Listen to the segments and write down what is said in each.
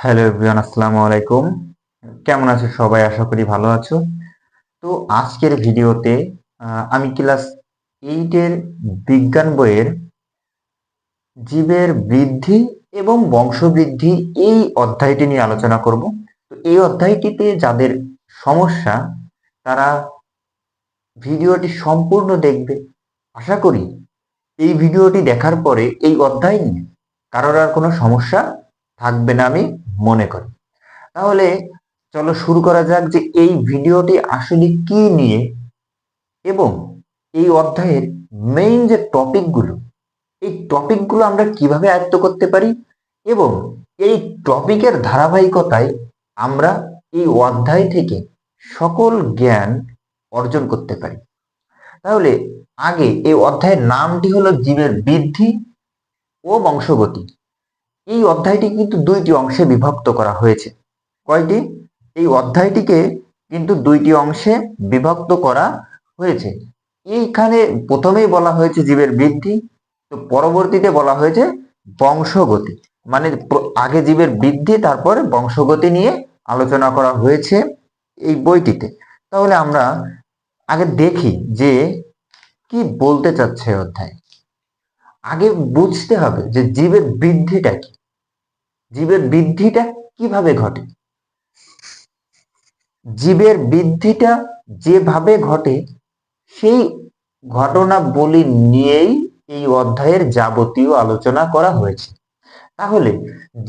Hello everyone, আসসালামু আলাইকুম। কেমন আছো সবাই? আশা করি ভালো আছো। তো আজকের ভিডিওতে আমি ক্লাস 8 এর বিজ্ঞান বইয়ের জীবের বৃদ্ধি এবং বংশবৃদ্ধি এই অধ্যায়টি নিয়ে আলোচনা করব। তো এই অধ্যায়টিতে যাদের সমস্যা তারা ভিডিওটি সম্পূর্ণ দেখবে। আশা করি এই ভিডিওটি দেখার পরে এই অধ্যায় নিয়ে কারোর আর কোনো সমস্যা থাকবে না আমি মনে করি। তাহলে চলো শুরু করা যাক যে এই ভিডিওটি আসলে কি নিয়ে এবং এই অধ্যায়ের মেইন যে টপিকগুলো, এই টপিকগুলো আমরা কিভাবে আয়ত্ত করতে পারি এবং এই টপিকের ধারাবাহিকতায় আমরা এই অধ্যায় থেকে সকল জ্ঞান অর্জন করতে পারি। তাহলে আগে এই অধ্যায়ের নামটি হলো জীবের বৃদ্ধি ও বংশগতি। এই অধ্যায়টি কিন্তু দুইটি অংশে বিভক্ত করা হয়েছে। কয়টি? এই অধ্যায়টিকে কিন্তু দুইটি অংশে বিভক্ত করা হয়েছে। এইখানে প্রথমেই বলা হয়েছে জীবের বৃদ্ধি, তো পরবর্তীতে বলা হয়েছে বংশগতি। মানে আগে জীবের বৃদ্ধি তারপর বংশগতি নিয়ে আলোচনা করা হয়েছে এই বইটিতে। তাহলে আমরা আগে দেখি যে কি বলতে চাচ্ছে অধ্যায়। আগে বুঝতে হবে যে জীবের বৃদ্ধিটা কি, জীবের বৃদ্ধিটা কিভাবে ঘটে। জীবের বৃদ্ধিটা যেভাবে ঘটে সেই ঘটনাবলী নিয়েই এই অধ্যায়ের যাবতীয় আলোচনা করা হয়েছে। তাহলে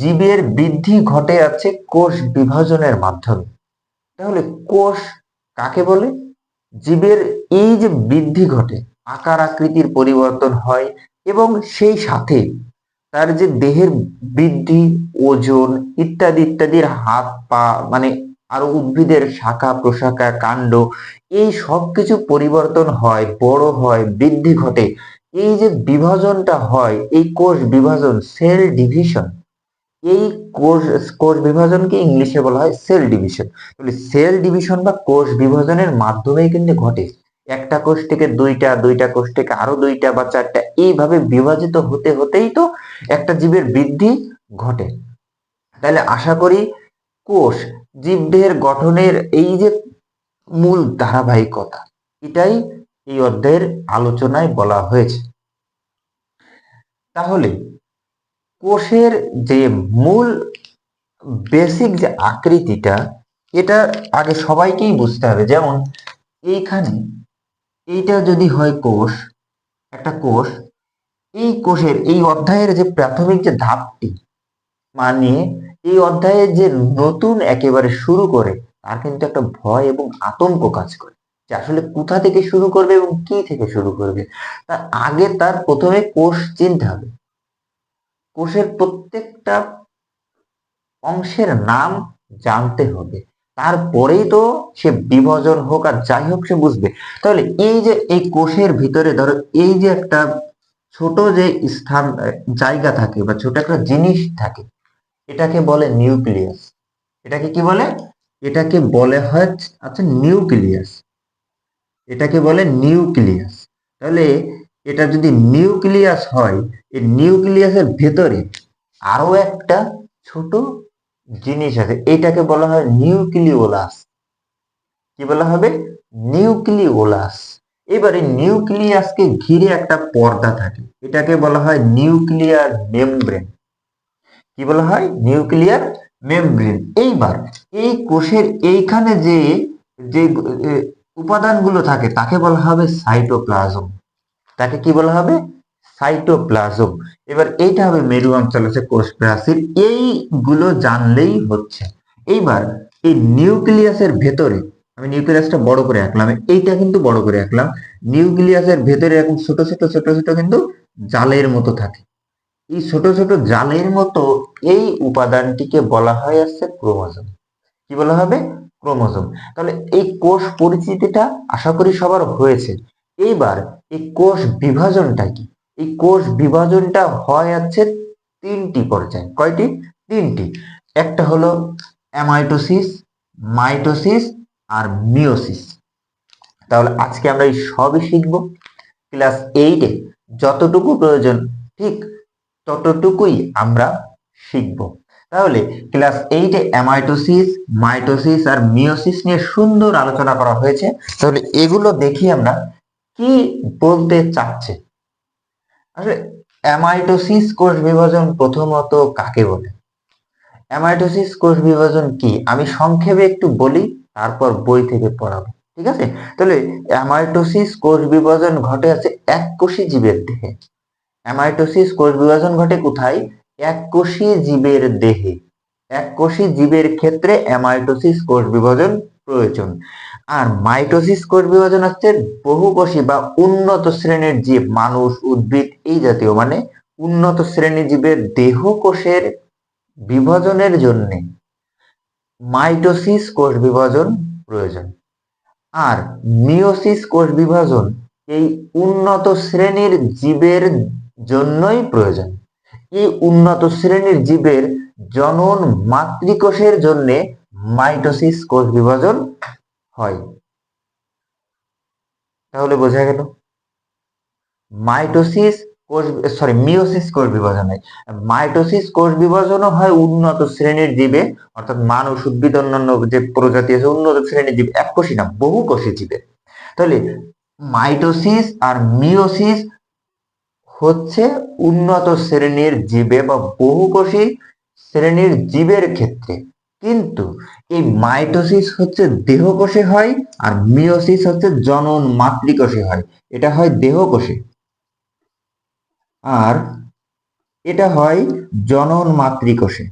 জীবের বৃদ্ধি ঘটে আছে কোষ বিভাজনের মাধ্যমে। তাহলে কোষ কাকে বলে? জীবের এই যে বৃদ্ধি ঘটে, আকার আকৃতির পরিবর্তন হয় এবং সেই সাথে তার যে দেহের বৃদ্ধি, ওজন ইত্যাদি ইত্যাদির হাত পা মানে আরো উদ্ভিদের শাখা প্রশাখা কাণ্ড, এই সব কিছু পরিবর্তন হয়, বড় হয়, বৃদ্ধি ঘটে। এই যে বিভাজনটা হয়, এই কোষ বিভাজন, সেল ডিভিশন, এই কোষ কোষ বিভাজনকে ইংলিশে বলা হয় সেল ডিভিশন। তাহলে সেল ডিভিশন বা কোষ বিভাজনের মাধ্যমেই কিন্তু ঘটে। একটা কোষ থেকে দুইটা, দুইটা কোষ থেকে আরো দুইটা বা চারটা, এইভাবে বিভাজিত হতে হতেই তো একটা জীবের বৃদ্ধি ঘটে। তাহলে আশা করি কোষ জীবদেহের গঠনের এই যে মূল ধারাবাহিকতা, এটাই এই অধ্যায়ের আলোচনায় বলা হয়েছে। তাহলে কোষের যে মূল বেসিক যে আকৃতিটা, এটা আগে সবাইকেই বুঝতে হবে। যেমন এইখানে এইটা যদি হয় কোষ, একটা কোষ, এই কোষের এই অধ্যায়ের যে প্রাথমিক যে ধাপটি, মানে এই অধ্যায়ে যে নতুন একেবারে শুরু করে তার কিন্তু একটা ভয় এবং আতঙ্ক কাজ করে যে আসলে কোথা থেকে শুরু করবে এবং কি থেকে শুরু করবে। তার আগে তার প্রথমে কোষ চিনতে হবে। কোষের প্রত্যেকটা অংশের নাম জানতে হবে, তারপরেই তো সে বিভাজন হোক আর যাই হোক সে বুঝবে। তাহলে এই যে এই কোষের ভিতরে ধরো এই যে একটা ছোট যে স্থান, জায়গা থাকে বা ছোট একটা জিনিস থাকে, এটাকে বলে নিউক্লিয়াস। এটাকে কি বলে? এটাকে বলে হয় আচ্ছা নিউক্লিয়াস। এটাকে বলে নিউক্লিয়াস। তাহলে এটা যদি নিউক্লিয়াস হয়, এই নিউক্লিয়াসের ভেতরে আরো একটা ছোট জিনিস আছে, এটাকে বলা হয় নিউক্লিওলাস। কি বলা হবে? নিউক্লিওলাস। এবারে নিউক্লিয়াসকে ঘিরে একটা পর্দা থাকে, এটাকে বলা হয় নিউক্লিয়ার মেমব্রেন। কি বলা হয়? Nuclear membrane. এইবার এই কোষের এইখানে যে যে এ, উপাদানগুলো থাকে তাকে বলা হবে সাইটোপ্লাজম। তাকে কি বলা হবে? সাইটোপ্লাজম। এবার এইটা হবে মেরু অঞ্চল আছে কোষ প্রাচীর, এইগুলো জানলেই হচ্ছে। এইবার এই নিউক্লিয়াসের ভেতরে, আমি নিউক্লিয়াসটা বড় করে আঁকলাম, এইটা কিন্তু বড় করে আঁকলাম। নিউক্লিয়াসের ভেতরে এরকম ছোট ছোট ছোট ছোট কিন্তু জালের মতো থাকে। এই ছোট ছোট জালের মতো এই উপাদানটিকে বলা হয় আছে ক্রোমোজোম। কি বলা হবে? ক্রোমোজোম। তাহলে এই কোষ পরিচিতিটা আশা করি সবার হয়েছে। এইবার এই কোষ বিভাজনটা কি? এই কোষ বিভাজনটা হয় আছে তিনটি পর্যায়ে। কয়টি? তিনটি। একটা হলো অ্যামাইটোসিস, মাইটোসিস আর মিওসিস। তাহলে আজকে আমরা এই সবই শিখবো। ক্লাস 8-এ যতটুকু প্রয়োজন ঠিক ততটুকুই আমরা শিখব। তাহলে ক্লাস 8-এ অ্যামাইটোসিস, মাইটোসিস আর মিওসিস নিয়ে সুন্দর আলোচনা করা হয়েছে। তাহলে এগুলো দেখি আমরা কি বলতে চাচ্ছে। আসলে অ্যামাইটোসিস কোষ বিভাজন প্রথমত কাকে বলে? অ্যামাইটোসিস কোষ বিভাজন কি আমি সংক্ষেপে একটু বলি, তারপর বই থেকে পড়াবো, ঠিক আছে? তাহলে অ্যামাইটোসিস কোষ বিভাজন ঘটে আছে এককোষী জীবের দেহে। অ্যামাইটোসিস কোষ বিভাজন ঘটে কোথায়? এককোষী জীবের দেহে। এককোষী জীবের ক্ষেত্রে অ্যামাইটোসিস কোষ বিভাজন প্রয়োজন। আর মাইটোসিস কোষ বিভাজন হচ্ছে বহুকোষী বা উন্নত শ্রেণীর জীব, মানুষ, উদ্ভিদ এই জাতীয়, মানে উন্নত শ্রেণী জীবের দেহ কোষের বিভাজনের জন্য মাইটোসিস কোষ বিভাজন প্রয়োজন। আর মিওসিস কোষ বিভাজন এই উন্নত শ্রেণীর জীবের জন্যই প্রয়োজন। এই উন্নত শ্রেণীর জীবের জনন মাতৃকোষের জন্য মাইটোসিস কোষ বিভাজন হয়। তাহলে বোঝা গেল মাইটোসিস কোষ, মিওসিস কোষ বিভাজন হয়। মাইটোসিস কোষ বিভাজনও হয় উন্নত শ্রেণীর জীবে, অর্থাৎ মানুষ, উদ্ভিদ, অন্যান্য যে প্রজাতি আছে উন্নত শ্রেণীর জীব, এককোষী না বহুকোষী জীবে। তাহলে মাইটোসিস আর মিওসিস হচ্ছে উন্নত শ্রেণীর জীবে বা বহুকোষী শ্রেণীর জীবের ক্ষেত্রে, কিন্তু এই মাইটোসিস হচ্ছে দেহকোষে হয় আর মিওসিস হচ্ছে জনন মাতৃকোষে হয়। এটা হয় দেহকোষে আর এটা হয় জনন মাতৃকোষে।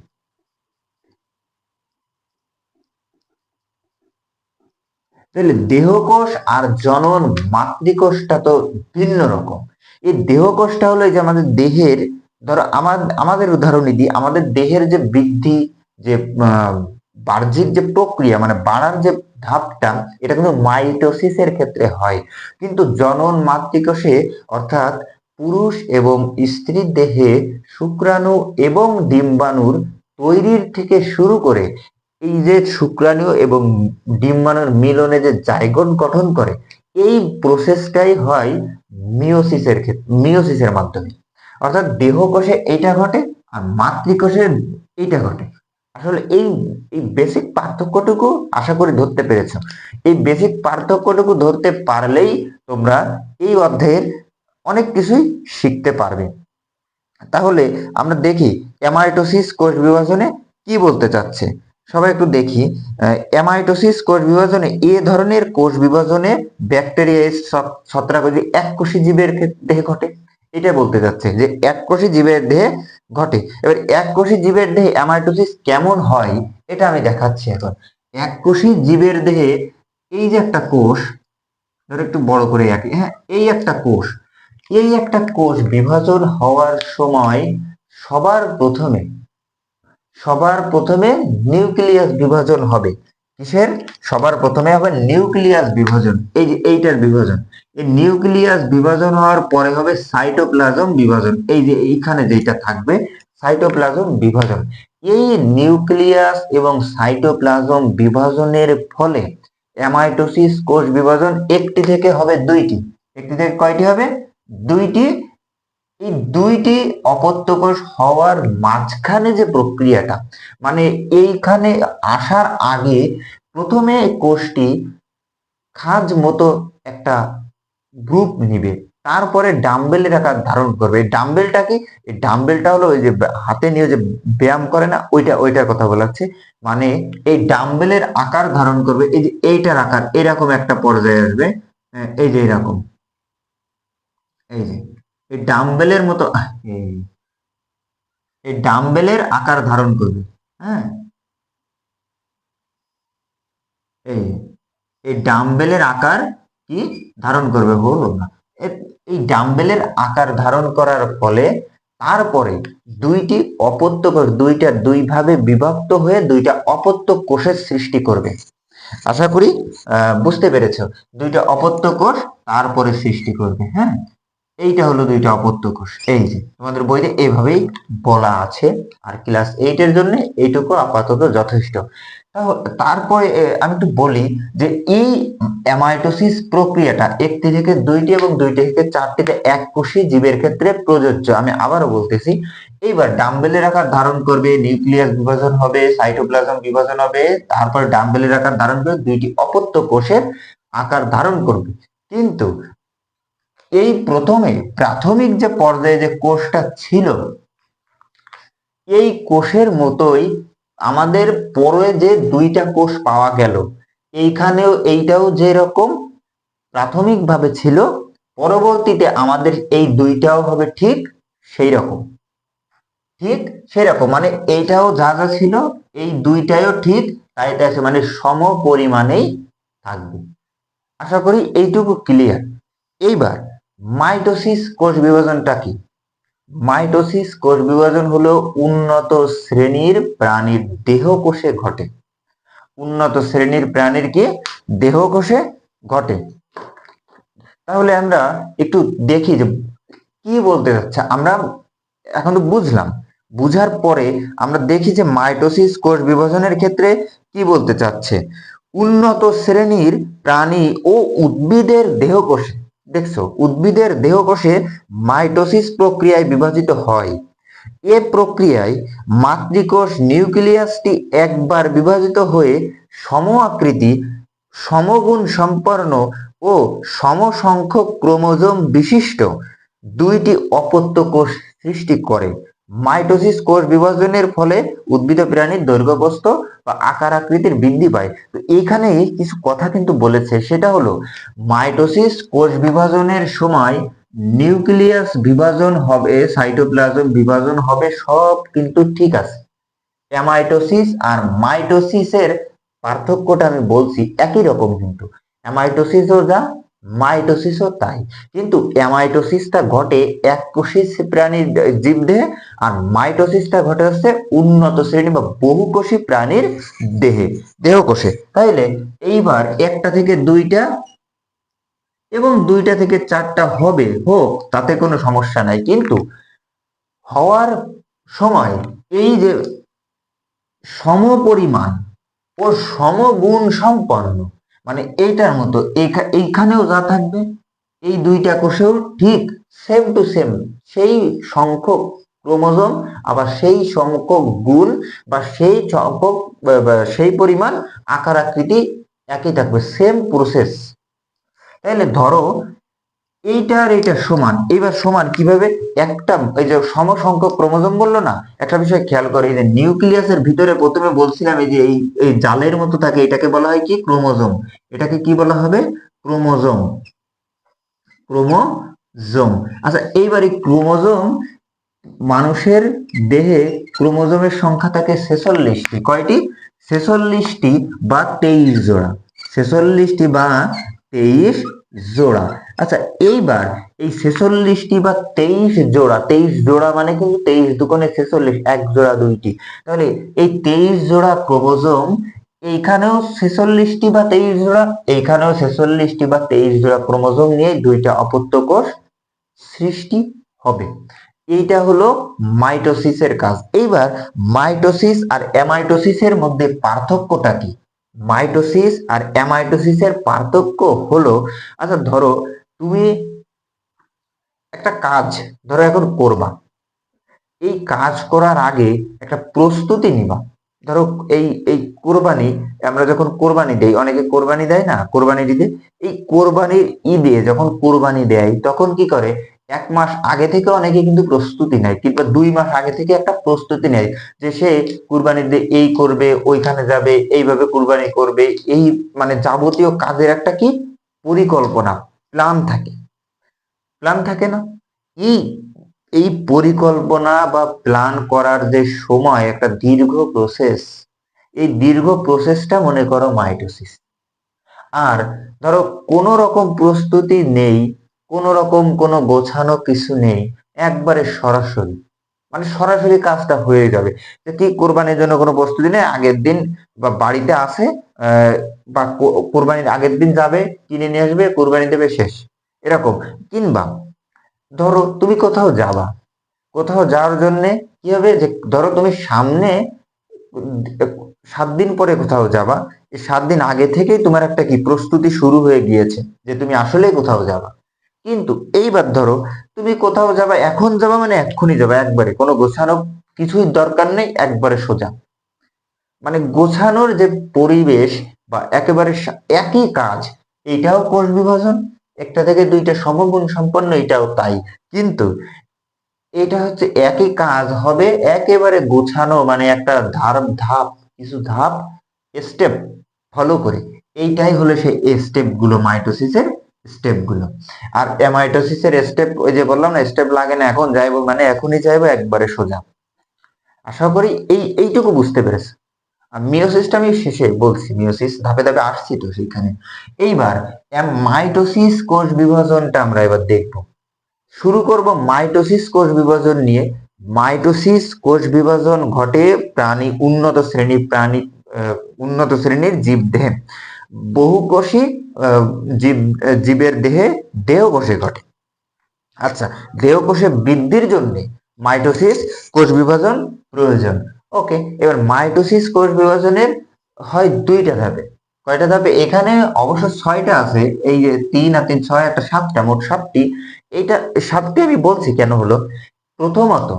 তাহলে দেহকোষ আর জনন মাতৃকোষটা তো ভিন্ন রকম। এই দেহকোষটা হলো এই যে আমাদের দেহের, ধরো আমাদের উদাহরণই দিই, আমাদের দেহের যে বৃদ্ধি, যে বাহ্যিক যে প্রক্রিয়া, মানে বাড়ার যে ধাপটা, এটা কিন্তু মাইটোসিসের ক্ষেত্রে হয়। কিন্তু জনন মাতৃকোষে, অর্থাৎ পুরুষ এবং স্ত্রীর দেহে শুক্রাণু এবং ডিম্বাণুর তৈরির থেকে শুরু করে এই যে শুক্রাণু এবং ডিম্বাণুর মিলনে যে জাইগোট গঠন করে, এই প্রসেসটাই হয় মিওসিসের ক্ষেত্রে, মিওসিসের মাধ্যমে। অর্থাৎ দেহকোষে এইটা ঘটে আর মাতৃকোষে এইটা ঘটে। আসলে এই এই বেসিক পার্থক্যটুকু আশা করি ধরতে পেরেছো। এই বেসিক পার্থক্যটুকু ধরতে পারলেই তোমরা এই অধ্যায়ের অনেক কিছুই শিখতে পারবে। তাহলে আমরা দেখি অ্যামাইটোসিস কোষ বিভাজনে কি বলতে চাচ্ছে। সবাই একটু দেখি। অ্যামাইটোসিস কোষ বিভাজনে এ ধরনের কোষ বিভাজনে ব্যাকটেরিয়া, ছত্রাক এককোষী জীবের দেহে ঘটে। এটা বলতে চাচ্ছে যে এককোষী জীবের দেহে ঘটে। এবার এককোষী জীবের দেহে অ্যামাইটোসিস কেমন হয় এটা আমি দেখাচ্ছি এখন। এককোষী জীবের দেহে এই যে একটা কোষ, ধরো একটু বড় করে আঁকি, হ্যাঁ, এই একটা কোষ বিভাজন হওয়ার সময় সবার প্রথমে নিউক্লিয়াস বিভাজন হবে। কিসের? সবার প্রথমে হবে নিউক্লিয়াস বিভাজন। এই যে এইটার বিভাজন, এই নিউক্লিয়াস বিভাজন হওয়ার পরে হবে সাইটোপ্লাজম বিভাজন। এই যে এইখানে যেটা থাকবে সাইটোপ্লাজম বিভাজন। এই নিউক্লিয়াস এবং সাইটোপ্লাজম বিভাজনের ফলে অ্যামাইটোসিস কোষ বিভাজন একটি থেকে হবে দুইটি। একটি থেকে কয়টি হবে? দুইটি। এই দুইটি অপত্য কোষ হওয়ার মাঝখানে যে প্রক্রিয়াটা, মানে এইখানে আসার আগে প্রথমে কোষটি খাঁজ মতো একটা গ্রুপ নিবে, তারপরে ডাম্বেলের আকার ধারণ করবে। ডাম্বেলটা কি? এই ডাম্বেলটা হলো ওই যে হাতে নিয়ে যে ব্যায়াম করে না, ওইটার কথা বলাচ্ছে। মানে এই ডাম্বেলের আকার ধারণ করবে, এই যে এইটার আকার এরকম একটা পর্যায়ে আসবে। এই যে এরকম, এই যে এই ডাম্বেলের মতো, এই এই ডাম্বেলের আকার ধারণ করবে। হ্যাঁ, এই এই ডাম্বেলের আকার কি ধারণ করবে, হলো না? এই ডাম্বেলের আকার ধারণ করার ফলে তারপরে দুইটি অপত্য কোষ, দুইটা দুই ভাবে বিভক্ত হয়ে দুইটা অপত্য কোষের সৃষ্টি করবে। আশা করি বুঝতে পেরেছো। দুইটা অপত্য কোষ তারপরে সৃষ্টি করবে। হ্যাঁ, এইটা হলো দুইটা অপত্য কোষ। এই যে তোমাদের বইতে এইভাবেই বলা আছে। আর ক্লাস 8 এর জন্য এইটুকু আপাতত যথেষ্ট। তারপরে আমি একটু বলি যে এই অ্যামাইটোসিস প্রক্রিয়াটা একটি থেকে দুইটি এবং দুইটি থেকে চারটিতে এককোষী জীবের ক্ষেত্রে প্রযোজ্য। আমি আবারও বলতেছি, এইবার ডাম্বেলের আকার ধারণ করবে, নিউক্লিয়াস বিভাজন হবে, সাইটোপ্লাজম বিভাজন হবে, তারপর ডাম্বেলের আকার ধারণ করে দুইটি অপত্য কোষের আকার ধারণ করবে। কিন্তু এই প্রথমে প্রাথমিক যে পর্যায়ে যে কোষটা ছিল, এই কোষের মতোই আমাদের পরে যে দুইটা কোষ পাওয়া গেল, এইখানেও এইটাও যেরকম প্রাথমিকভাবে ছিল, পরবর্তীতে আমাদের এই দুইটাও হবে ঠিক সেই রকম। ঠিক সেই রকম মানে এইটাও যা যা ছিল এই দুইটাও ঠিক তাই তাই আছে, মানে সম পরিমাণেই থাকবে। আশা করি এইটুকু ক্লিয়ার। এইবার মাইটোসিস কোষ বিভাজনটা কি? মাইটোসিস কোষ বিভাজন হলো উন্নত শ্রেণীর প্রাণীর দেহকোষে ঘটে। উন্নত শ্রেণীর প্রাণীর কি দেহকোষে ঘটে। তাহলে আমরা একটু দেখি যে কি বলতে যাচ্ছে। আমরা এখন তো বুঝলাম, বুঝার পরে আমরা দেখি যে মাইটোসিস কোষ বিভাজনের ক্ষেত্রে কি বলতে চাচ্ছে। উন্নত শ্রেণীর প্রাণী ও উদ্ভিদের দেহকোষে, দেখছো, উদ্ভিদের দেহকোষে মাইটোসিস প্রক্রিয়ায় বিভাজিত হয়। এ প্রক্রিয়ায় মাতৃকোষ নিউক্লিয়াসটি একবার বিভাজিত হয়ে সম আকৃতি, সমগুণ সম্পন্ন ও সমসংখ্যক ক্রোমোজোম বিশিষ্ট দুইটি অপত্য কোষ সৃষ্টি করে। মাইটোসিস কোষ বিভাজনের ফলে উদ্ভিদ প্রাণীর দৈর্ঘ্য বা আকার আকৃতির বৃদ্ধি পায়। তো এইখানে কিছু কথা কিন্তু বলেছে, সেটা হলো মাইটোসিস কোষ বিভাজনের সময় নিউক্লিয়াস বিভাজন হবে, সাইটোপ্লাজম বিভাজন হবে, সব কিন্তু ঠিক আছে। অ্যামাইটোসিস আর মাইটোসিসের পার্থক্যটা আমি বলছি একই রকম, কিন্তু অ্যামাইটোসিসও যা মাইটোসিসও তাই। কিন্তু অ্যামাইটোসিসটা ঘটে এককোষী প্রাণীর জীবদেহে, আর মাইটোসিসটা ঘটে হচ্ছে উন্নত শ্রেণী বা বহুকোষী প্রাণীর দেহে, দেহকোষে। তাইলে এইবার একটা থেকে দুইটা এবং দুইটা থেকে চারটা হবে, হোক, তাতে কোনো সমস্যা নাই। কিন্তু হওয়ার সময় এই যে সমপরিমাণ ও সমগুণ সম্পন্ন, মানে এইটার মতো এইখানেও যা থাকবে এই দুইটা কোষেও ঠিক সেম টু সেম সেই সংখ্যক ক্রোমোজোম, আবার সেই সংখ্যক গুণ বা সেই সংখ্যক সেই পরিমাণ আকার আকৃতি একই থাকবে, সেম প্রসেস। তাহলে ধরো এইটা আর এইটা সমান, এইবার সমান কিভাবে? একটা এই যে সমসংখ্যক ক্রোমোজোম বললো না, একটা বিষয় খেয়াল করে, এই যে নিউক্লিয়াসের ভিতরে প্রথমে বলছিলাম এই যে এই জালের মতো থাকে, এটাকে বলা হয় কি? ক্রোমোজোম। এটাকে কি বলা হবে? ক্রোমোজোম। ক্রোমোজোম। আচ্ছা, এইবার এই ক্রোমোজোম, মানুষের দেহে ক্রোমোজোমের সংখ্যা থাকে 46টি। কয়টি? 46টি বা 23 জোড়া। 46টি বা 23 জোড়া। আচ্ছা, এইবার এই 46টি বা 23 জোড়া, 23 জোড়া মানে কিন্তু 23 দুগুণে 46, এক জোড়া দুইটি। তাহলে এই 23 জোড়া ক্রোমোজোম, এইখানেও 46টি বা 23 জোড়া, এইখানেও 46টি বা 23 জোড়া ক্রোমোজোম নিয়ে দুইটা অপত্য কোষ সৃষ্টি হবে। এইটা হলো মাইটোসিসের কাজ। এইবার মাইটোসিস আর অ্যামাইটোসিসের মধ্যে পার্থক্যটা কি? মাইটোসিস আর অ্যামাইটোসিসের পার্থক্য হলো, আচ্ছা ধরো তুমি একটা কাজ ধরো এখন করবা, এই কাজ করার আগে একটা প্রস্তুতি নিবা। ধরো এই এই কোরবানি, আমরা যখন কোরবানি দেই, অনেকে কোরবানি দেয় না, কোরবানি দিতে, এই কোরবানির ঈদে যখন কোরবানি দেয় তখন কি করে, 1 মাস আগে থেকে অনেকে কিন্তু প্রস্তুতি নেয়, কিংবা 2 মাস আগে থেকে একটা প্রস্তুতি নেয় যে সে কুরবানিতে এই করবে, ওইখানে যাবে, এইভাবে কুরবানি করবে, এই মানে যাবতীয় কাজের একটা কি পরিকল্পনা, প্ল্যান থাকে। প্ল্যান থাকে না? এই এই পরিকল্পনা বা প্ল্যান করার যে সময়, একটা দীর্ঘ প্রসেস, এই দীর্ঘ প্রসেসটা মনে করো মাইটোসিস। আর ধরো কোনো রকম প্রস্তুতি নেই, কোনো রকম কোনো গোছানো কিছু নেই, একবারে সরাসরি, মানে সরাসরি কাজটা হয়ে যাবে। যে কি কোরবানির জন্য কোনো প্রস্তুতি নেই, আগের দিন বা বাড়িতে আসে, বা কোরবানির আগের দিন যাবে, কিনে নিয়ে আসবে, কোরবানি দেবে, শেষ, এরকম। কিংবা ধরো তুমি কোথাও যাবা, কোথাও যাওয়ার জন্য কি হবে, যে ধরো তুমি সামনে 7 দিন পরে কোথাও যাবা, এই 7 দিন আগে থেকেই তোমার একটা কি প্রস্তুতি শুরু হয়ে গিয়েছে যে তুমি আসলেই কোথাও যাবা। কিন্তু এইবার ধরো তুমি কোথাও যাবা, এখন যাবা মানে এক্ষুনি যাবা, একবারে কোনো গোছানো কিছুই দরকার নেই, একবারে সোজা। মানে গোছানোর যে পরিবেশ বা একেবারে একই কাজ, এটাও কোষ বিভাজন, একটা থেকে দুইটা সমগুণ সম্পন্ন, এটাও তাই। কিন্তু এটা হচ্ছে একই কাজ হবে একেবারে গোছানো, মানে একটা ধাপ, কিছু ধাপ, স্টেপ ফলো করে। এইটাই হলো সেই স্টেপ গুলো, মাইটোসিসের স্টেপ গুলো। আর মাইটোসিসের স্টেপ, ওই যে বললাম না, স্টেপ লাগে না, এখন যাইবো মানে এখনই যাইবো, একবারে সোজা। আশা করি এইটুকু বুঝতে পেরেছ। আর মিওসিসটা আমি শেষে বলছি, মিওসিস ধাপে ধাপে আসছি তো সেখানে। এইবার মাইটোসিস কোষ বিভাজনটা আমরা এবার দেখব। শুরু করব মাইটোসিস কোষ বিভাজন নিয়ে। মাইটোসিস কোষ বিভাজন ঘটে প্রাণী, উন্নত শ্রেণীর জীবদেহে। বহুকোষী জীবের দেহে, দেহকোষে ঘটে। আচ্ছা, দেহকোষে বৃদ্ধির জন্য মাইটোসিস কোষ বিভাজন প্রয়োজন। ওকে, এবার মাইটোসিস কোষ বিভাজনের হয় দুইটা ধাপে। কয়টা ধাপে? এখানে অবশ্য 6টা আছে, এই যে 3 আর 3 6 একটা 7টা, মোট 7টি। এইটা 7টি আমি বলছি কেন হলো, প্রথমত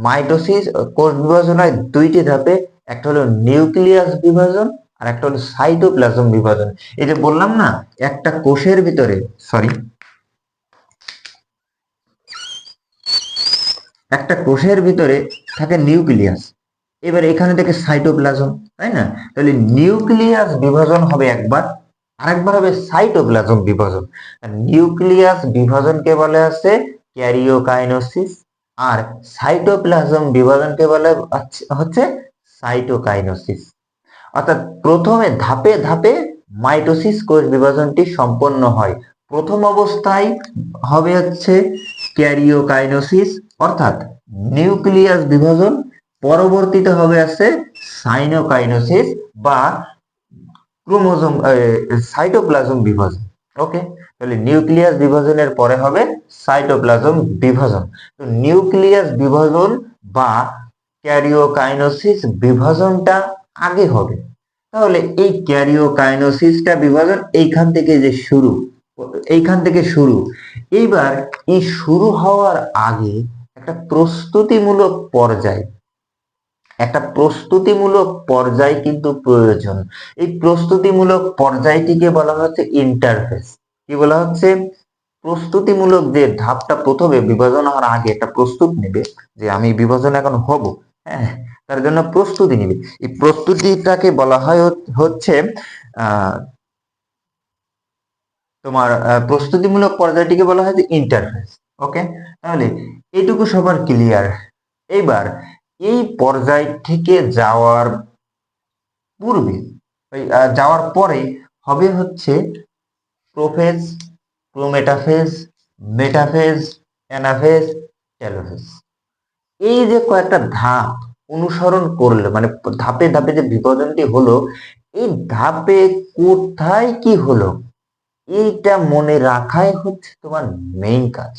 মাইটোসিস কোষ বিভাজন হয় দুইটি ধাপে, একটা হলো নিউক্লিয়াস বিভাজন আর একটা হলো সাইটোপ্লাজম বিভাজন। এই যে বললাম না, একটা কোষের ভিতরে, সরি, একটা কোষের ভিতরে থাকে নিউক্লিয়াস, এবার এখানে থেকে সাইটোপ্লাজম, তাই না? তাহলে নিউক্লিয়াস বিভাজন হবে একবার, আরেকবার হবে সাইটোপ্লাজম বিভাজন। নিউক্লিয়াস বিভাজনকে বলে আছে ক্যারিওকাইনোসিস, আর সাইটোপ্লাজম বিভাজনকে বলে হচ্ছে সাইটোকাইনোসিস। অর্থাৎ প্রথমে ধাপে ধাপে মাইটোসিস কোষ বিভাজনটি সম্পন্ন হয়। প্রথম অবস্থায় হবে হচ্ছে ক্যারিওকাইনোসিস, অর্থাৎ নিউক্লিয়াস বিভাজন। পরবর্তীতে হবে আছে সাইনোকাইনোসিস বা ক্রোমোজোম সাইটোপ্লাজম বিভাজন। ওকে, তাহলে নিউক্লিয়াস বিভাজনের পরে হবে সাইটোপ্লাজম বিভাজন। তো নিউক্লিয়াস বিভাজন বা ক্যারিওকাইনোসিস বিভাজনটা আগে হবে। তাহলে এই ক্যারিওকাইনোসিসটা বিভাজন এইখান থেকে শুরু। এইবার এই শুরু হওয়ার আগে একটা প্রস্তুতিমূলক পর্যায় কিন্তু প্রয়োজন। এই প্রস্তুতিমূলক পর্যায়টিকে বলা হচ্ছে ইন্টারফেস। কি বলা হচ্ছে? প্রস্তুতিমূলক যে ধাপটা, প্রথমে বিভাজন হওয়ার আগে একটা প্রস্তুত নেবে যে আমি বিভাজন এখন হব, হ্যাঁ, তার জন্য প্রস্তুতি নেবে। এই প্রস্তুতিটাকে বলা হয় হচ্ছে আহ তোমার প্রস্তুতিমূলক পর্যায়টিকে বলা হয় যে ইন্টারফেস। ওকে, তাহলে এইটুকু সবার ক্লিয়ার। এইবার এই পর্যায় থেকে পূর্বে যাওয়ার পরে হবে হচ্ছে prophase, prometaphase, metaphase, anaphase, telophase. এই যে কয়েকটা ধাপ অনুসরণ করলে, মানে ধাপে ধাপে যে বিভাজনটি হলো, এই ধাপে কোথায় কি হলো এইটা মনে রাখাই হচ্ছে তোমার মেইন কাজ।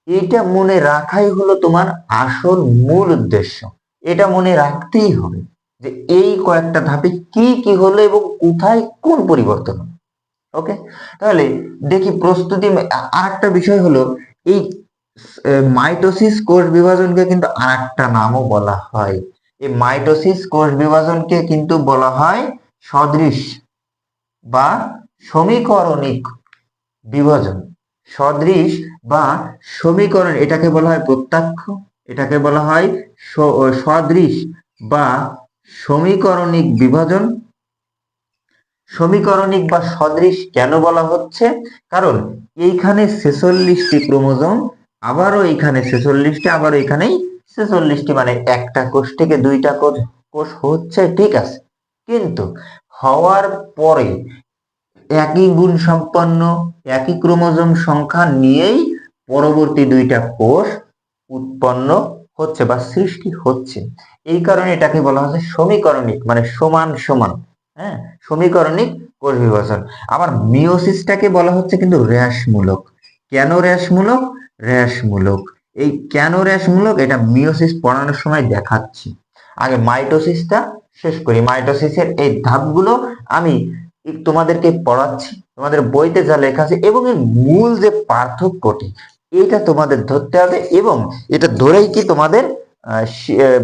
এটা মনে রাখাই হলো তোমার আসল মূল উদ্দেশ্য। এটা মনে রাখতেই হবে যে এই কয়েকটা ধাপে কি কি হলো এবং কোথায় কোন পরিবর্তন হলো। ওকে, তাহলে দেখি প্রস্তুতি। আরেকটা বিষয় হলো, এই মাইটোসিস কোষ বিভাজনকে কিন্তু আরেকটা নামও বলা হয়। এই মাইটোসিস কোষ বিভাজনকে কিন্তু বলা হয় সদৃশ বা সমীকরণিক বিভাজন। সদৃশ বা সমীকরণ, এটাকে বলা হয় প্রত্যক্ষ, এটাকে বলা হয় সদৃশ বা সমীকরণিক বিভাজন। সমীকরণিক বা সদৃশ কেন বলা হচ্ছে? কারণ এইখানে 46টি ক্রোমোজোম, আবারও এইখানে 46টি, আবারও এখানেই 46টি, মানে একটা কোষ থেকে দুইটা কোষ হচ্ছে, ঠিক আছে, কিন্তু হওয়ার পরে একই গুণ সম্পন্ন, একই ক্রোমোজোম সংখ্যা নিয়েই পরবর্তী দুইটা কোষ উৎপন্ন হচ্ছে বা সৃষ্টি হচ্ছে। এই কারণে এটাকে বলা হচ্ছে সমীকরণিক, মানে সমান সমান, হ্যাঁ, সমীকরণিক কোষ বিভাজন। আবার মিওসিসটাকে বলা হচ্ছে কিন্তু হ্রাসমূলক। কেন হ্রাসমূলক? হ্রাসমূলক, এই কেন হ্রাসমূলক এটা মিওসিস পড়ানোর সময় দেখাচ্ছি। আগে মাইটোসিসটা শেষ করি। মাইটোসিসের এই ধাপগুলো আমি তোমাদেরকে পড়াচ্ছি, তোমাদের বইতে যা লেখা আছে, এবং এর মূল যে পার্থক্যটি এটা তোমাদের ধরতে হবে, এবং এটা ধরেই কি তোমাদের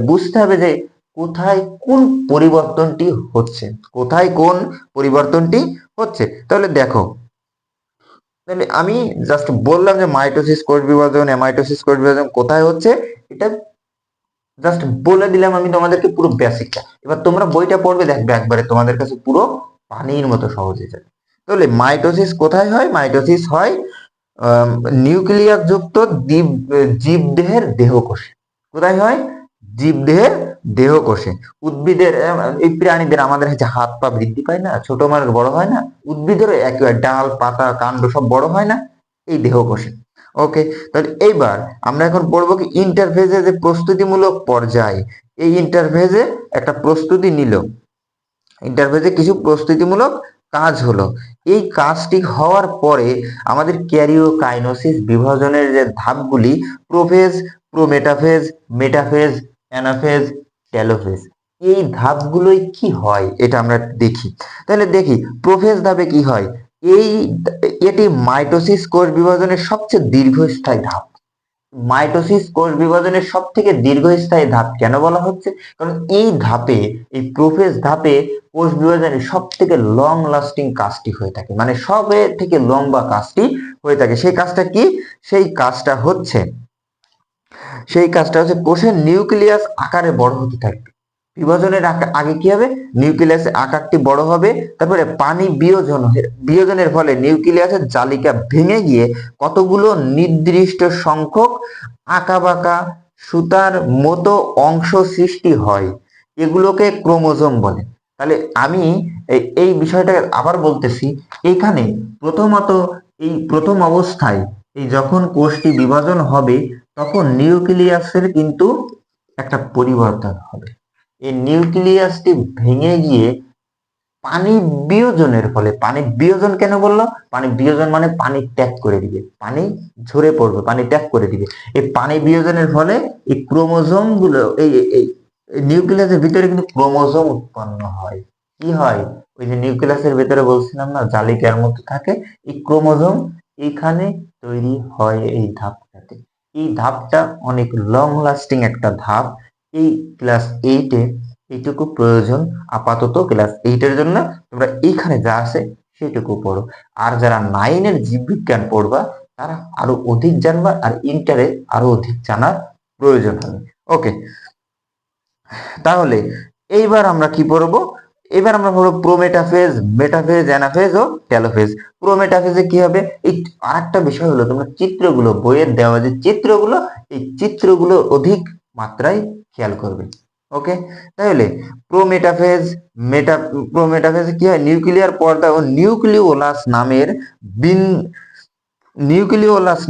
বুঝতে হবে যে কোথায় কোন পরিবর্তনটি হচ্ছে, কোথায় কোন পরিবর্তনটি হচ্ছে। তাহলে দেখো, তাহলে আমি জাস্ট বললাম যে মাইটোসিস কোষ বিভাজন, এমাইটোসিস কোষ বিভাজন কোথায় হচ্ছে, এটা জাস্ট বলে দিলাম আমি তোমাদেরকে পুরো বেসিকটা। এবার তোমরা বইটা পড়বে, দেখবে একবারে তোমাদের কাছে পুরো পানির মতো সহজ হয়ে যাবে। তাহলে মাইটোসিস কোথায় হয়? মাইটোসিস হয় নিউক্লিয়াস যুক্ত জীবদেহের দেহকোষে। কোথায় হয়? জীবদেহের দেহকোষে। উদ্ভিদের এই প্রাণীদের আমাদের যে হাত পা বৃদ্ধি পায় না, ছোট মানুষ বড় হয় না, উদ্ভিদেরও একেবারে ডাল পাতা কাণ্ড সব বড় হয় না এই দেহকোষে। ওকে, তাহলে এইবার আমরা এখন পড়বো কি ইন্টারফেজে যে প্রস্তুতিমূলক পর্যায়। এই ইন্টারফেজে একটা প্রস্তুতি নিল, ইন্টারফেজে কিছু প্রস্তুতিমূলক কাজ হলো। এই কাজটি হওয়ার পরে আমাদের ক্যারিওকাইনোসিস বিভাজনের যে ধাপগুলি, prophase, prometaphase, metaphase, anaphase, telophase, এই ধাপগুলোই কি হয় এটা আমরা দেখি। তাহলে দেখি প্রোফেজ ধাপে কি হয়। এই এটি মাইটোসিস কোষ বিভাজনের সবচেয়ে দীর্ঘস্থায়ী ধাপ। মাইটোসিস কোষ বিভাজনের সব থেকে দীর্ঘস্থায়ী ধাপ কেন বলা হচ্ছে? কারণ এই ধাপে, এই প্রোফেজ ধাপে কোষ বিভাজনের সব থেকে লং লাস্টিং কাজটি হয়ে থাকে, মানে সবের থেকে লম্বা কাজটি হয়ে থাকে। সেই কাজটা কি? সেই কাজটা হচ্ছে কোষের নিউক্লিয়াস আকারে বড় হতে থাকবে। বিভাজনের আগে কি হবে? নিউক্লিয়াসের আকারটি বড় হবে, তারপরে পানি বিয়োজনের ফলে নিউক্লিয়াসের জালিকা ভেঙে গিয়ে কতগুলো নির্দিষ্ট সংখ্যক আঁকাবাঁকা সুতার মতো অংশ সৃষ্টি হয়, এগুলোকে ক্রোমোজোম বলে। তাহলে আমি এই বিষয়টা আবার বলতেছি। এখানে প্রথমত, এই প্রথম অবস্থায় এই যখন কোষটি বিভাজন হবে তখন নিউক্লিয়াসের কিন্তু একটা পরিবর্তন হবে। এই নিউক্লিয়াসটি ভেঙে গিয়ে পানি বিয়োজনের ফলে, পানি বিয়োজন কেন বললো? পানি বিয়োজন মানে পানি ত্যাগ করে দিবে, পানি ঝরে পড়বে, পানি ত্যাগ করে দিবে। এই পানি বিয়োজনের ফলে এই ক্রোমোজোম গুলো, এই নিউক্লিয়াসের ভিতরে কিন্তু ক্রোমোজোম উৎপন্ন হয়। কি হয়? ওই যে নিউক্লিয়াসের ভিতরে বলছিলাম না জালিকার মতো থাকে, এই ক্রোমোজোম এখানে তৈরি হয় এই ধাপটাতে। এই ধাপটা অনেক লং লাস্টিং একটা ধাপ। এই ক্লাস 8-এ এইটুকু প্রয়োজন। আপাতত ক্লাস 8-এর জন্য তোমরা এইখানে যা আছে সেটুকু পড়ো। আর যারা 9-এর জীববিজ্ঞান পড়বা তারা আরো অধিক জানবা, আর ইন্টারে আরো অধিক জানার প্রয়োজন হবে। ওকে, তাহলে এইবার আমরা কি পড়বো? এবার আমরা পড়বো প্রোমেটাফেজ, মেটাফেজ, অ্যানাফেজ ও টেলোফেজ। প্রোমেটাফেজে কি হবে? এই আরেকটা বিষয় হলো, তোমরা চিত্রগুলো, বইয়ের দেওয়া যে চিত্রগুলো, এই চিত্রগুলো অধিক মাত্রায় খেয়াল করবে। ওকে, তাহলে প্রোমেটাফেজ, প্রোমেটাফেজে কি হয়? নিউক্লিয়ার পর্দা ও নিউক্লিওলাস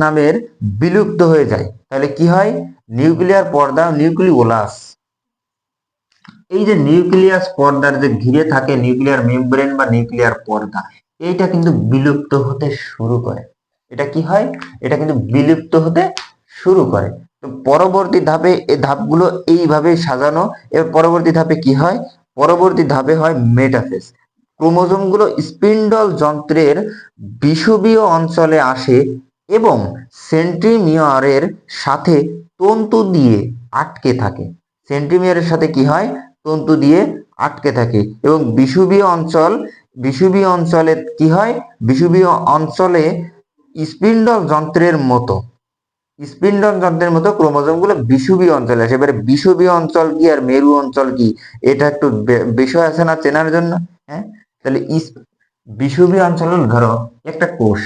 নামের বিলুপ্ত হয়ে যায়। তাহলে কি হয়? নিউক্লিয়ার পর্দা, নিউক্লিওলাস, এই যে নিউক্লিয়াস পর্দার যে ঘিরে থাকে নিউক্লিয়ার মেমব্রেন বা নিউক্লিয়ার পর্দা, এইটা কিন্তু বিলুপ্ত হতে শুরু করে। এটা কি হয়? এটা কিন্তু বিলুপ্ত হতে শুরু করে। তো পরবর্তী ধাপে এই ধাপগুলো এইভাবে সাজানো। এর পরবর্তী ধাপে কি হয়? পরবর্তী ধাপে হয় মেটাফেজ। ক্রোমোজোম গুলো স্পিন্ডল যন্ত্রের বিষুবীয় অঞ্চলে আসে এবং সেন্ট্রিমিয়ারের সাথে তন্তু দিয়ে আটকে থাকে। সেন্ট্রিমিয়ারের সাথে কি হয়? তন্তু দিয়ে আটকে থাকে। এবং বিষুবীয় অঞ্চলে কি হয়? বিষুবীয় অঞ্চলে স্পিন্ডল যন্ত্রের মতো ক্রোমোজোম গুলো বিষুবীয় অঞ্চলে আসে। এবারে বিষুবীয় অঞ্চল কি আর মেরু অঞ্চল কি, এটা একটু বিষয় আছে না চেনার জন্য? হ্যাঁ, তাহলে বিষুবীয় অঞ্চল হল, ধরো একটা কোষ,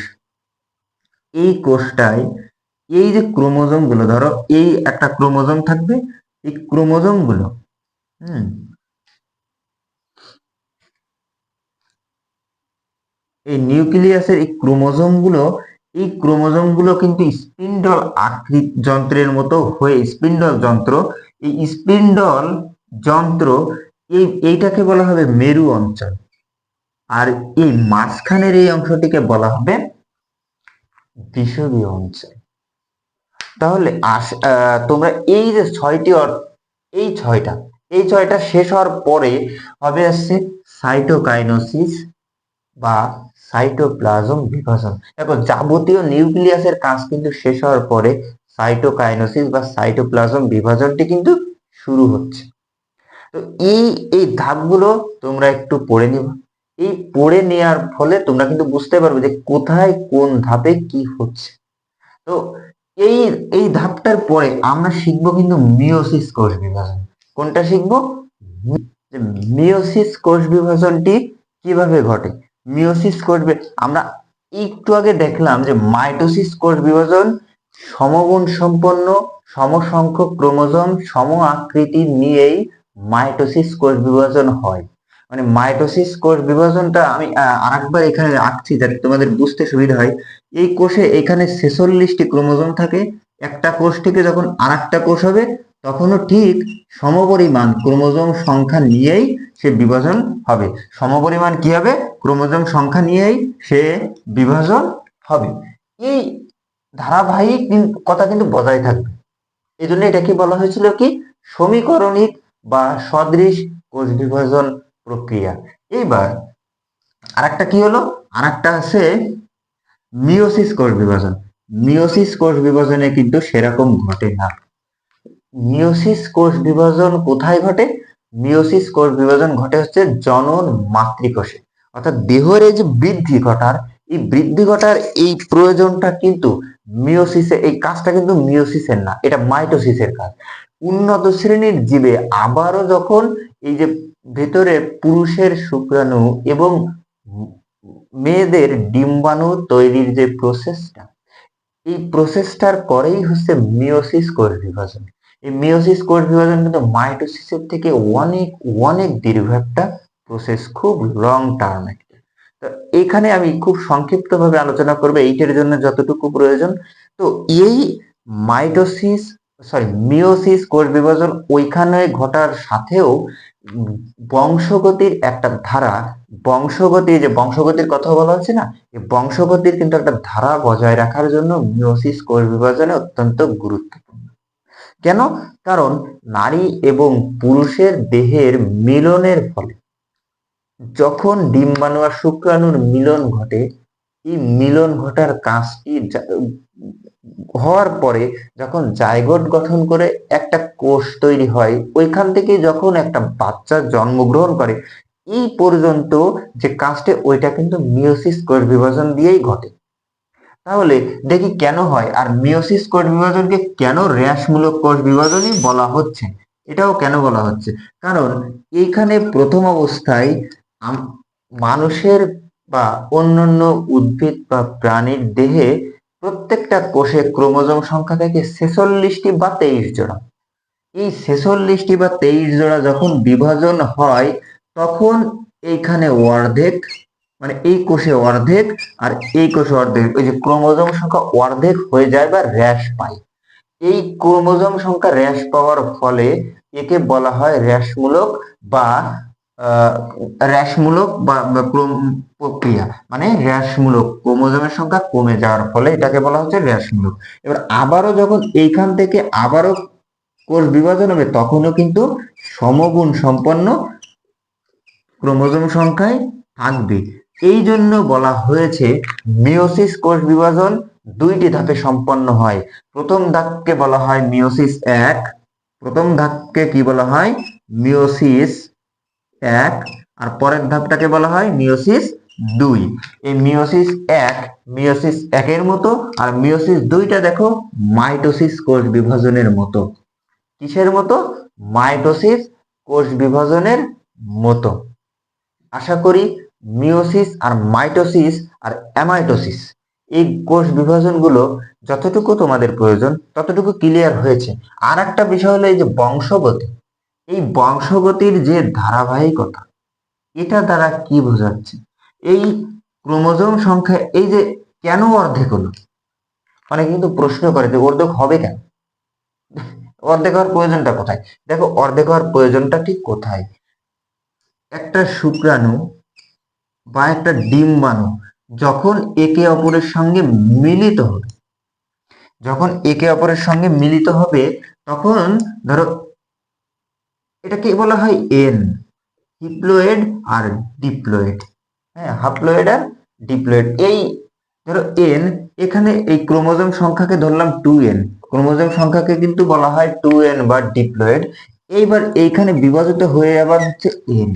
এই কোষটায় এই যে ক্রোমোজোম গুলো, ধরো এই একটা ক্রোমোজোম থাকবে, এই ক্রোমোজোম গুলো এই নিউক্লিয়াসের এই ক্রোমোজোম গুলো কিন্তু স্পিন্ডল যন্ত্রের মতো হয়ে, স্পিন্ডল যন্ত্র, এই স্পিন্ডল যন্ত্র এইটাকে বলা হবে মেরু অঞ্চল। আর এই মাঝখানের এই অংশটিকে বলা হবে বিষুবীয় অঞ্চল। তাহলে তোমরা এই যে এই ছয়টা এই 6টা শেষ হওয়ার পরে হবে আসছে সাইটোকাইনোসিস বা সাইটোপ্লাজম বিভাজন। দেখো যাবতীয় নিউক্লিয়াসের কাজ কিন্তু শেষ হওয়ার পরে সাইটোকাইনোসিস বা সাইটোপ্লাজম বিভাজনটি কিন্তু শুরু হচ্ছে। তো এই এই ধাপগুলো তোমরা একটু পড়ে নিবা। এই পড়ে নেওয়ার ফলে তোমরা কিন্তু বুঝতে পারবে যে কোথায় কোন ধাপে কি হচ্ছে। তো এই এই ধাপটার পরে আমরা শিখবো কিন্তু মিওসিস কোষ বিভাজন। কোনটা শিখবো? মিওসিস কোষ বিভাজনটি কিভাবে ঘটে। মিওসিস কোষ আমরা একটু আগে দেখলাম যে মাইটোসিস কোষ বিভাজন সমগুণ সম্পন্ন সমসংখ্যক ক্রোমোজোম সম আকৃতি নিয়েই মাইটোসিস কোষ বিভাজন হয়। মানে মাইটোসিস কোষ বিভাজনটা আমি আরেকবার এখানে আঁকছি যাতে তোমাদের বুঝতে সুবিধা হয়। এই কোষে এখানে 46টি ক্রোমোজোম থাকে। একটা কোষ থেকে যখন আরেকটা কোষ হবে তখনও ঠিক সমপরিমাণ ক্রোমোজোম সংখ্যা নিয়েই সে বিভাজন হবে। সমপরিমাণ কি হবে? ক্রোমোজোম সংখ্যা নিয়েই সে বিভাজন হবে। এই ধারাবাহিক কথা কিন্তু বজায় থাকবে। এই জন্য এটাকে বলা হয়েছিল কি সমীকরণিক বা সদৃশ কোষ বিভাজন প্রক্রিয়া। এইবার আরেকটা কি হলো? আরেকটা আছে মিওসিস কোষ বিভাজন। মিওসিস কোষ বিভাজনে কিন্তু সেরকম ঘটে না। মিওসিস কোষ বিভাজন কোথায় ঘটে? মিওসিস কোষ বিভাজন ঘটে হচ্ছে জনন মাতৃকোষে। অর্থাৎ দেহের এই যে বৃদ্ধি ঘটার, এই বৃদ্ধি ঘটার এই প্রয়োজনটা কিন্তু মিওসিসে, এই কাজটা কিন্তু মিওসিসের না, এটা মাইটোসিসের কাজ। উন্নত শ্রেণীর জীবে আবারও যখন এই যে ভেতরে পুরুষের শুক্রাণু এবং মেয়েদের ডিম্বাণু তৈরির যে প্রসেসটা, এই প্রসেসটার করেই হচ্ছে মিওসিস কোষ বিভাজন। এই মিওসিস কোষ বিভাজন কিন্তু মাইটোসিসের থেকে অনেক অনেক দীর্ঘ একটা প্রসেস, খুব লং টার্ম একটা। তো এখানে আমি খুব সংক্ষিপ্ত ভাবে আলোচনা করবো এইটার জন্য যতটুকু প্রয়োজন। তো এই মাইটোসিস মিওসিস কোষ বিভাজন ওইখানে ঘটার সাথেও বংশগতির একটা ধারা, বংশগতি, যে বংশগতির কথা বলা হচ্ছে না, এই বংশগতির কিন্তু একটা ধারা বজায় রাখার জন্য মিওসিস কোষ বিভাজনে অত্যন্ত গুরুত্বপূর্ণ। কেন? কারণ নারী এবং পুরুষের দেহের মিলনের ফলে যখন ডিম্বাণু আর শুক্রাণুর মিলন ঘটে, এই মিলন ঘটার কাজটি হওয়ার পরে যখন জাইগোট গঠন করে একটা কোষ তৈরি হয়, ওইখান থেকে যখন একটা বাচ্চা জন্মগ্রহণ করে, এই পর্যন্ত যে কাজটা ওইটা কিন্তু মিওসিস কোষ বিভাজন দিয়েই ঘটে। তাহলে দেখি কেন হয়, আর মিওসিস কোষ বিভাজনকে কেন হ্রাসমূলক কোষ বিভাজনই বলা হচ্ছে, এটাও কেন বলা হচ্ছে? কারণ এইখানে প্রথম অবস্থায় মানুষের বা অন্যান্য উদ্ভিদ বা প্রাণীর দেহে প্রত্যেকটা কোষে ক্রোমোজোম সংখ্যা থাকে 46টি বা 23 জোড়া। এই 46টি বা 23 জোড়া যখন বিভাজন হয় তখন এইখানে অর্ধেক, মানে এই কোষে অর্ধেক আর এই কোষে অর্ধেক, ওই যে ক্রোমোজোম সংখ্যা অর্ধেক হয়ে যায় বা হ্রাস পায়। এই ক্রোমোজোম সংখ্যা হ্রাস পাওয়ার ফলে একে বলা হয় হ্রাসমূলক বা হ্রাসমূলক বা প্রক্রিয়া, মানে হ্রাসমূলক, ক্রোমোজোমের সংখ্যা কমে যাওয়ার ফলে এটাকে বলা হচ্ছে হ্রাসমূলক। এবার আবারও যখন এইখান থেকে আবারও কোষ বিভাজন হবে তখনও কিন্তু সমগুণ সম্পন্ন ক্রোমোজোম সংখ্যায় থাকবে। এই জন্য বলা হয়েছে মিওসিস কোষ বিভাজন দুইটি ধাপে সম্পন্ন হয়। প্রথম ধাপকে বলা হয় মিওসিস 1, প্রথম ধাপকে কি বলা হয়? মিওসিস 1, আর পরের ধাপটাকে বলা হয় মিওসিস 2। এই মিওসিস 1 মিওসিস 1 এর মতো, আর মিওসিস 2টা দেখো মাইটোসিস কোষ বিভাজনের মতো। কিসের মতো? মাইটোসিস কোষ বিভাজনের মতো। আশা করি মিওসিস আর মাইটোসিস আর অ্যামাইটোসিস এই কোষ বিভাজনগুলো যতটুকু তোমাদের প্রয়োজন ততটুকু ক্লিয়ার হয়েছে। আর একটা বিষয় হলো এই যে বংশগতি, এই বংশগতির যে ধারাবাহিকতা, এটা দ্বারা কি বোঝাচ্ছে? এই ক্রোমোজোম সংখ্যা এই যে কেন অর্ধেক হলো, মানে কিন্তু প্রশ্ন করে যে অর্ধেক হবে কেন, অর্ধেক হওয়ার প্রয়োজনটা কোথায়? দেখো অর্ধেক হওয়ার প্রয়োজনটা ঠিক কোথায়? একটা শুক্রাণু বা একটা ডিম্বাণু যখন একে অপরের সঙ্গে মিলিত হবে, যখন একে অপরের সঙ্গে মিলিত হবে তখন ধরো এটাকে বলা হয় এন, হিপ্লোয়েড আর ডিপ্লোয়েড। হ্যাঁ, হাপ্লোয়েড আর ডিপ্লোয়েড। এই ধরো এন, এখানে এই ক্রোমোজোম সংখ্যাকে ধরলাম 2n, ক্রোমোজোম সংখ্যাকে কিন্তু বলা হয় 2n বা ডিপ্লয়েড। এইবার এইখানে বিভাজিত হয়ে আবার হচ্ছে এন,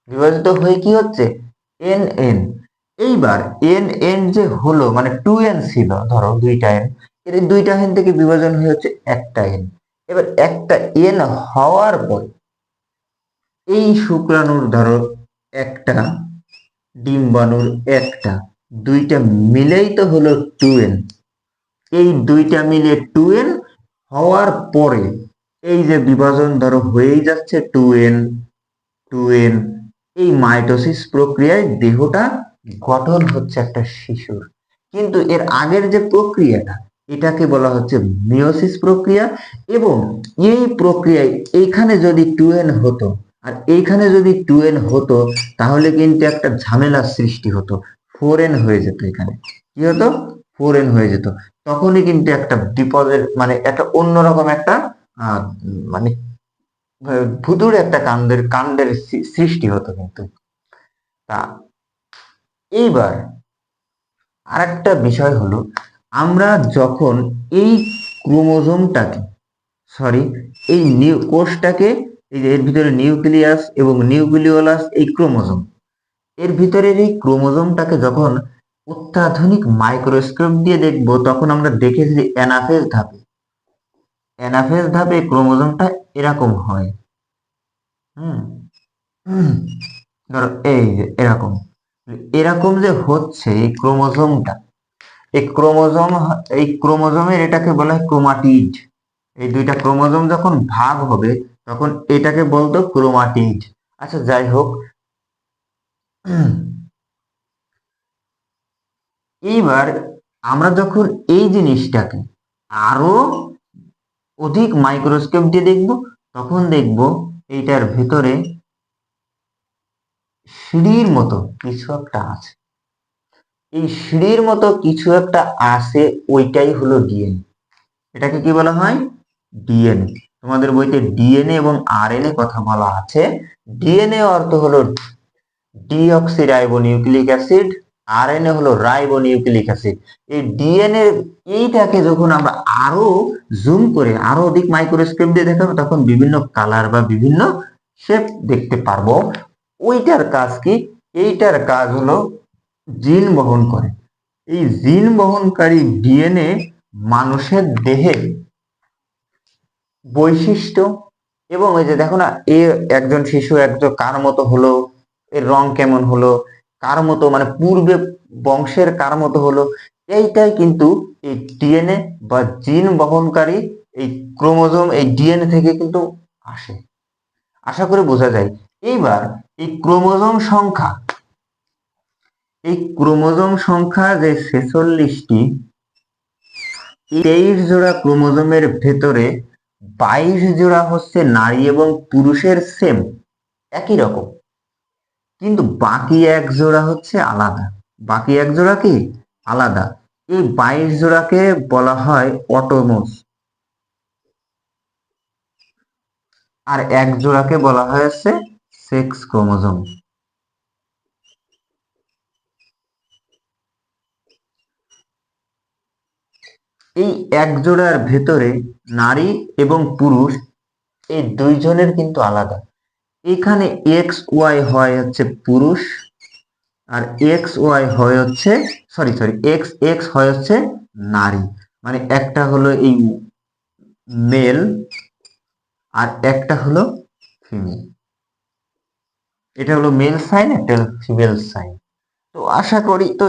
বিভাজিত হয়ে কি হচ্ছে এন এন। এইবার এন এন যে হলো মানে 2n ছিল ধরো দুইটা এন, এর এই দুইটা এন থেকে বিভাজন হয়ে হচ্ছে একটা এন। এবার একটা এন হওয়ার পর এই শুক্রাণুর ধরো একটা, ডিম্বাণুর একটা, দুইটা মিলেই তো হলো 2n। এই দুইটা মিলে 2n হওয়ার পরে এই যে বিভাজন ধরো হয়েই যাচ্ছে 2n 2n, এই মাইটোসিস প্রক্রিয়ায় দেহটা গঠন হচ্ছে একটা শিশুর। কিন্তু এর আগের যে প্রক্রিয়াটা, এটাকে বলা হচ্ছে মিওসিস প্রক্রিয়া। এবং এই প্রক্রিয়ায় এইখানে যদি 2n হতো আর এইখানে যদি 2n হতো, তাহলে কিন্তু একটা ঝামেলার সৃষ্টি হতো, 4n হয়ে যেত। এখানে কি হতো, 4n হয়ে যেত। তখনই কিন্তু একটা বিপদের মানে একটা অন্যরকম একটা মানে ভুতুড়ে একটা কাণ্ডের সৃষ্টি হতো কিন্তু। তা এইবার আরেকটা বিষয় হলো, আমরা যখন এই ক্রোমোজোমটাকে, সরি এই কোষটাকে, এই যে এর ভিতরে নিউক্লিয়াস এবং নিউক্লিওলাস, এই ক্রোমোজোম, এর ভিতরের এই ক্রোমোজোমটাকে যখন অত্যাধুনিক মাইক্রোস্কোপ দিয়ে দেখব, তখন আমরা দেখেছি যে অ্যানাফেজ ধাপে, অ্যানাফেজ ধাপে ক্রোমোজোমটা এরকম হয়। হুম, ধরো এই যে এরকম, এরকম যে হচ্ছে এই ক্রোমোজোমটা, এই ক্রোমোজোমের এটাকে বলা হয় ক্রোমাটিড। এই দুইটা ক্রোমোজোম যখন ভাগ হবে, তখন এটাকে বলতো ক্রোমাটিড। আচ্ছা যাই হোক, এইবার আমরা যখন এই জিনিসটাকে আরো অধিক মাইক্রোস্কোপ দিয়ে দেখব, তখন দেখব এইটার ভেতরে সিঁড়ির মতো কিছু একটা আছে। এই সিঁড়ির মতো কিছু একটা আছে, ওইটাই হলো ডিএনএ। এটাকে কি বলা হয়, ডিএনএ। তোমাদের বইতে ডিএনএ এবং আরএনএ কথা বলা আছে। ডিএনএ অর্থ হলো ডিঅক্সিরাইবোনিউক্লিক অ্যাসিড, আরএনএ হলো রাইবোনিউক্লিক অ্যাসিড। এই ডিএনএ এইটাকে যখন আমরা আরো জুম করে আরো অধিক মাইক্রোস্কোপ দিয়ে দেখাবো, তখন বিভিন্ন কালার বা বিভিন্ন শেপ দেখতে পারবো। ওইটার কাজ কি, এইটার কাজ হলো জিন বহন করে। এই জিন বহনকারী ডিএনএ মানুষের দেহে বৈশিষ্ট্য, এবং এই যে দেখো না, এ একজন শিশু একজন কার মতো হলো, এর রং কেমন হলো, কার মতো মানে পূর্বে বংশের কার মতো হলো, এইটাই কিন্তু এই ডিএনএ বা জিন বহনকারী এই ক্রোমোজোম, এই ডিএনএ থেকে কিন্তু আসে। আশা করে বোঝা যায়। এইবার এই ক্রোমোজোম সংখ্যা, এই ক্রোমোজোম সংখ্যা যে 46টি, 23 জোড়া ক্রোমোজোমের ভেতরে 22 জোড়া হচ্ছে নারী এবং পুরুষের সেম, একই রকম। কিন্তু বাকি এক জোড়া হচ্ছে আলাদা। বাকি এক জোড়া কি আলাদা। এই 22 জোড়াকে বলা হয় অটোমোস, আর এক জোড়াকে বলা হয়েছে সেক্স ক্রোমোজোম। এই এক জোড়ার ভেতরে নারী এবং পুরুষ এই দুইজনের কিন্তু আলাদা। এখানে এক্স ওয়াই হয় হচ্ছে পুরুষ, আর এক্স ওয়াই হয় হচ্ছে, সরি সরি, এক্স এক্স হয় হচ্ছে নারী। মানে একটা হলো এই মেল আর একটা হলো ফিমেল। এটা হলো মেল সাইন, একটা হলো ফিমেল সাইন। তো আশা করি তো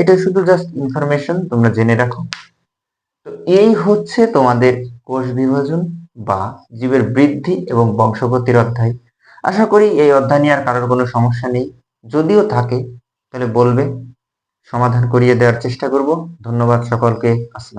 এটা শুধু জাস্ট ইনফরমেশন, তোমরা জেনে রাখো। তো এই হচ্ছে তোমাদের কোষ বিভাজন বা জীবের বৃদ্ধি এবং বংশগতির অধ্যায়। আশা করি এই অধ্যায় নিয়ে আর কারোর কোনো সমস্যা নেই। যদিও থাকে তাহলে বলবে, সমাধান করিয়ে দেওয়ার চেষ্টা করব। ধন্যবাদ সকলকে। আসসালাম।